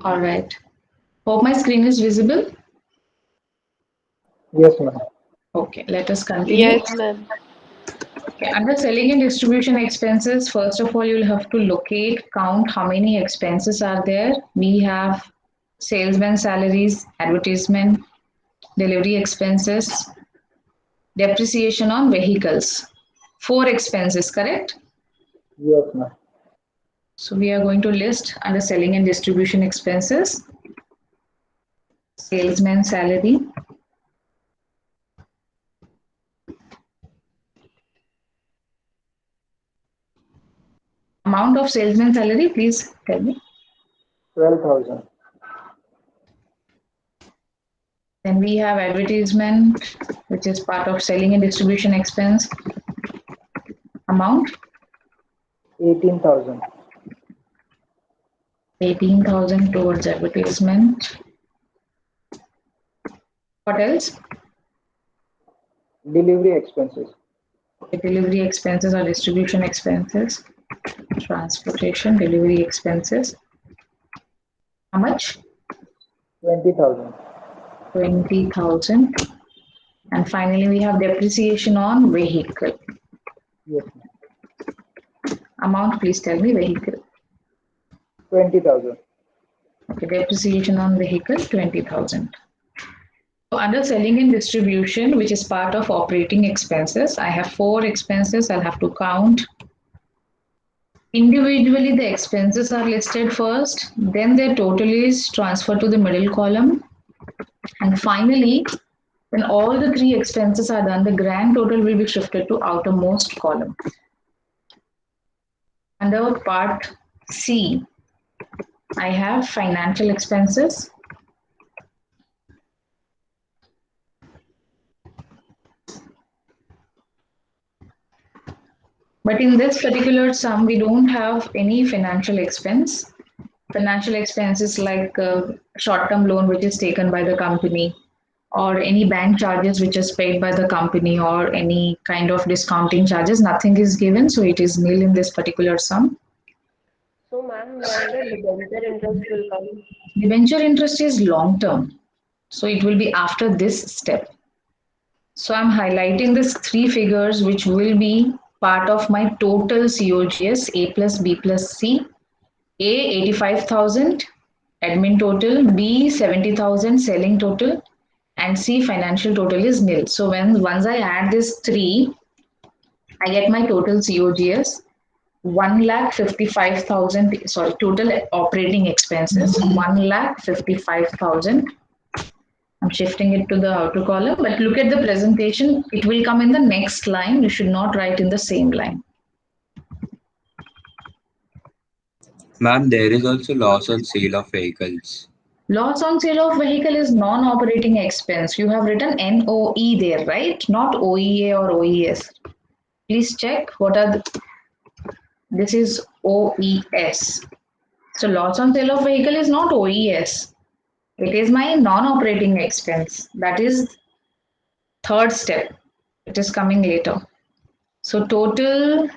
All right. Hope my screen is visible. Yes, ma'am. Okay, let us continue. Yes, ma'am. Okay, under selling and distribution expenses, first of all, you'll have to locate, count how many expenses are there. We have salesman salaries, advertisement, delivery expenses, depreciation on vehicles. Four expenses, correct? Yes, ma'am. So we are going to list under selling and distribution expenses, salesman salary, amount of salesman salary, please tell me. 12,000. Then we have advertisement, which is part of selling and distribution expense, amount 18,000. 18,000 towards advertisement. What else? Delivery expenses. Okay, delivery expenses or distribution expenses, transportation, delivery expenses. How much? 20,000. 20,000. And finally, we have depreciation on vehicle. Yes, ma'am. Amount, please tell me, vehicle. 20,000. Okay, depreciation on vehicle, 20,000. So under selling and distribution, which is part of operating expenses, I have four expenses. I'll have to count. Individually, the expenses are listed first, then their total is transferred to the middle column. And finally, when all the three expenses are done, the grand total will be shifted to outermost column. Under part C, I have financial expenses. But in this particular sum, we don't have any financial expense. Financial expenses like short-term loan which is taken by the company, or any bank charges which is paid by the company, or any kind of discounting charges, nothing is given, so it is nil in this particular sum. So, ma'am, when the debenture interest will come? Debenture interest is long term, so it will be after this step. So I'm highlighting these three figures which will be part of my total COGS, A plus B plus C. A 85,000 admin total, B 70,000 selling total, and C financial total is nil. So once I add these three, I get my total COGS 1,55,000. Sorry, total operating expenses 1,55,000. I'm shifting it to the outer column, but look at the presentation. It will come in the next line. You should not write in the same line. Ma'am, there is also loss on sale of vehicles. Loss on sale of vehicle is non-operating expense. You have written NOE there, right? Not OEA or OES. Please check what are the, this is OES. So loss on sale of vehicle is not OES. It is my non-operating expense. That is third step. It is coming later. So total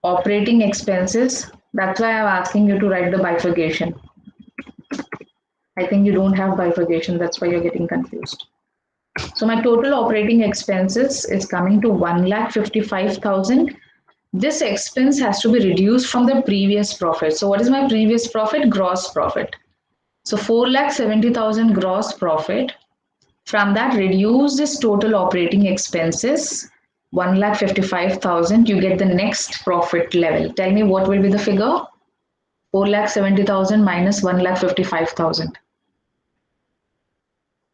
operating expenses. That's why I'm asking you to write the bifurcation. I think you don't have bifurcation. That's why you're getting confused. So my total operating expenses is coming to 1,55,000. This expense has to be reduced from the previous profit. So what is my previous profit? Gross profit. So 4,70,000 gross profit. From that, reduce this total operating expenses 1,55,000. You get the next profit level. Tell me what will be the figure? 4,70,000 minus 1,55,000.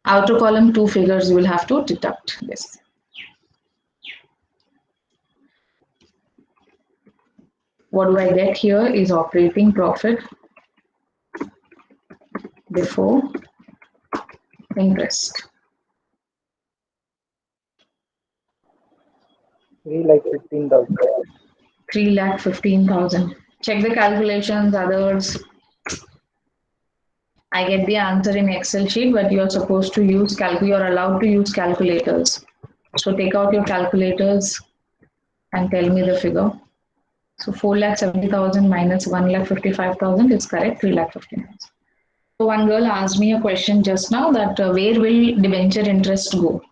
Outer column, two figures you will have to deduct this. What do I get here is operating profit before interest. 3,15,000. 3,15,000. Check the calculations, others. I get the answer in Excel sheet, but you're supposed to use you're allowed to use calculators. So take out your calculators and tell me the figure. So 4,70,000 minus 1,55,000 is correct, 3,15,000. So one girl asked me a question just now that where will debenture interest go?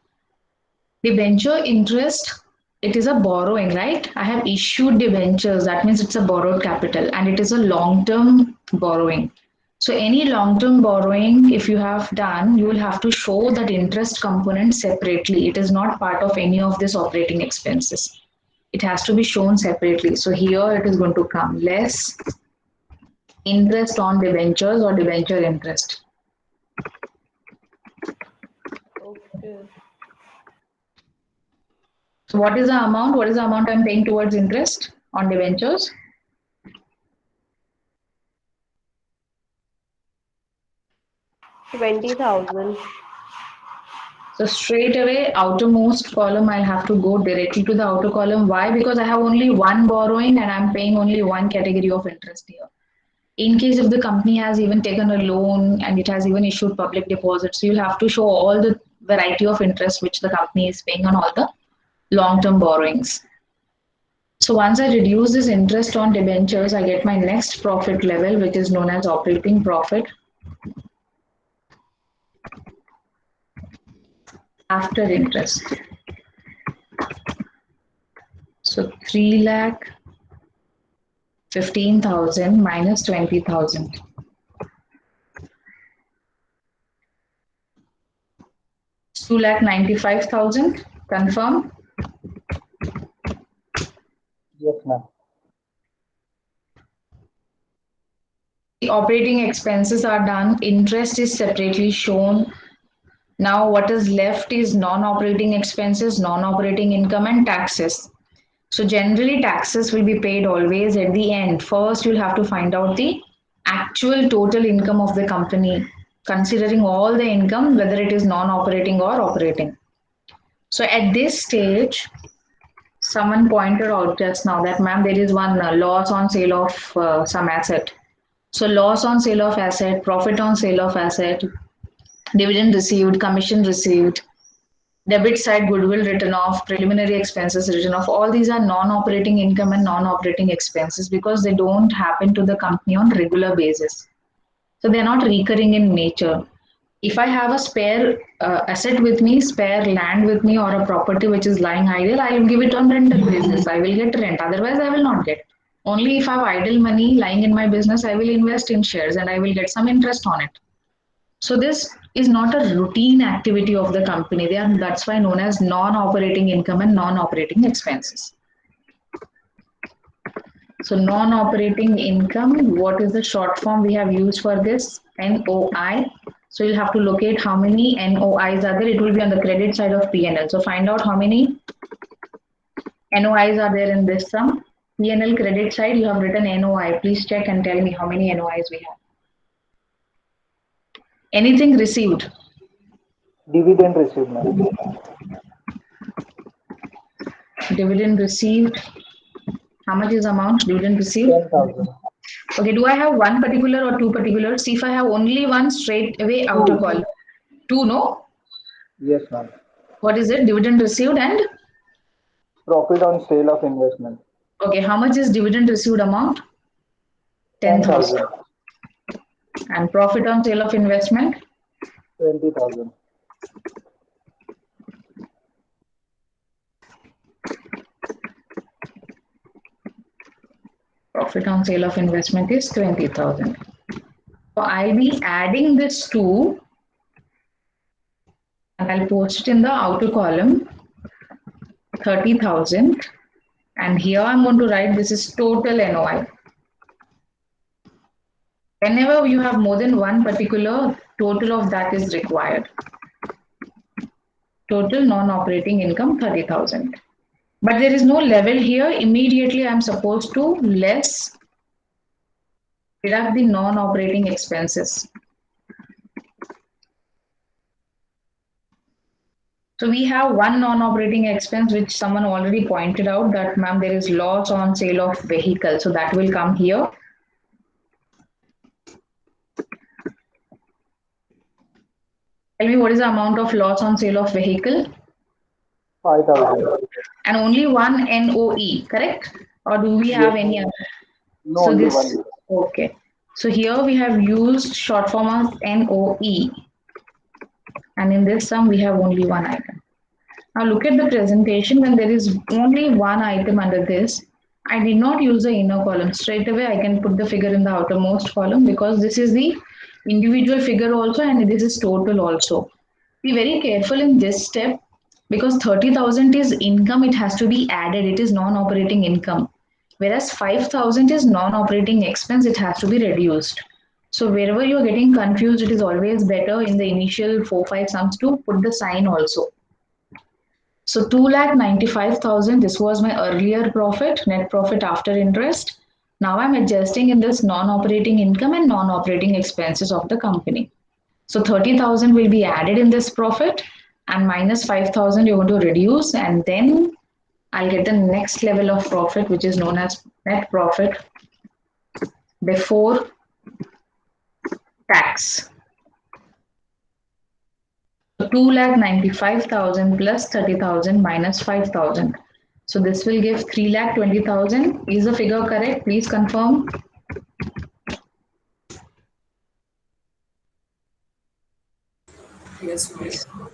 Debenture interest, it is a borrowing, right? I have issued debentures, that means it's a borrowed capital and it is a long-term borrowing. So any long-term borrowing, if you have done, you will have to show that interest component separately. It is not part of any of this operating expenses. It has to be shown separately. So here it is going to come less interest on debentures or debenture interest. Okay. So what is the amount? What is the amount I'm paying towards interest on debentures? $20,000. So straight away, outermost column, I'll have to go directly to the outer column. Why? Because I have only one borrowing and I'm paying only one category of interest here. In case if the company has even taken a loan and it has even issued public deposits, you'll have to show all the variety of interest which the company is paying on all the long-term borrowings. So once I reduce this interest on debentures, I get my next profit level, which is known as operating profit after interest. So 3,15,000 minus 20,000. It's 2,95,000. Confirm. Yes, ma'am. The operating expenses are done. Interest is separately shown. Now what is left is non-operating expenses, non-operating income and taxes. So generally taxes will be paid always at the end. First you'll have to find out the actual total income of the company, considering all the income, whether it is non-operating or operating. So at this stage, someone pointed out just now that ma'am, there is one loss on sale of some asset. So loss on sale of asset, profit on sale of asset, dividend received, commission received, debit side goodwill written off, preliminary expenses written off. All these are non-operating income and non-operating expenses because they don't happen to the company on regular basis. So they're not recurring in nature. If I have a spare asset with me, spare land with me, or a property which is lying idle, I will give it on rental basis. I will get rent. Otherwise, I will not get. Only if I have idle money lying in my business, I will invest in shares and I will get some interest on it. So this is not a routine activity of the company. That's why known as non-operating income and non-operating expenses. So non-operating income, what is the short form we have used for this? NOI. So you'll have to locate how many NOIs are there. It will be on the credit side of P&L. So find out how many NOIs are there in this sum. P&L credit side, you have written NOI. Please check and tell me how many NOIs we have. Anything received? Dividend received, ma'am. Dividend received. How much is amount? Dividend received? 10,000. Okay, do I have one particular or two particular? See if I have only one, straight away outer column. Two, no? Yes, ma'am. What is it? Dividend received and? Profit on sale of investment. Okay, how much is dividend received amount? 10,000. 10,000. And profit on sale of investment? 20,000. Profit on sale of investment is 20,000. So I'll be adding this to, and I'll post it in the outer column, 30,000. And here I'm going to write this is total NOI. Whenever you have more than one particular, total of that is required. Total non-operating income 30,000. But there is no level here. Immediately I'm supposed to less deduct the non-operating expenses. So we have one non-operating expense which someone already pointed out that ma'am there is loss on sale of vehicle. So that will come here. Tell me what is the amount of loss on sale of vehicle? 5,000. And only one NOE, correct? Or do we have any other? No, So only this, one. okay. So here we have used short form of NOE, and in this sum we have only one item. Now look at the presentation. When there is only one item under this, I did not use the inner column. Straight away I can put the figure in the outermost column because this is the individual figure also and this is total also. Be very careful in this step because 30,000 is income, it has to be added, it is non-operating income. Whereas 5,000 is non-operating expense, it has to be reduced. So wherever you're getting confused, it is always better in the initial 4-5 sums to put the sign also. So 2,95,000, this was my earlier profit, net profit after interest. Now I'm adjusting in this non-operating income and non-operating expenses of the company. So 30,000 will be added in this profit and minus 5,000 you're going to reduce, and then I'll get the next level of profit, which is known as net profit before tax. So 2,95,000 plus 30,000 minus 5,000. So this will give 3,20,000. Is the figure correct? Please confirm. Yes, ma'am.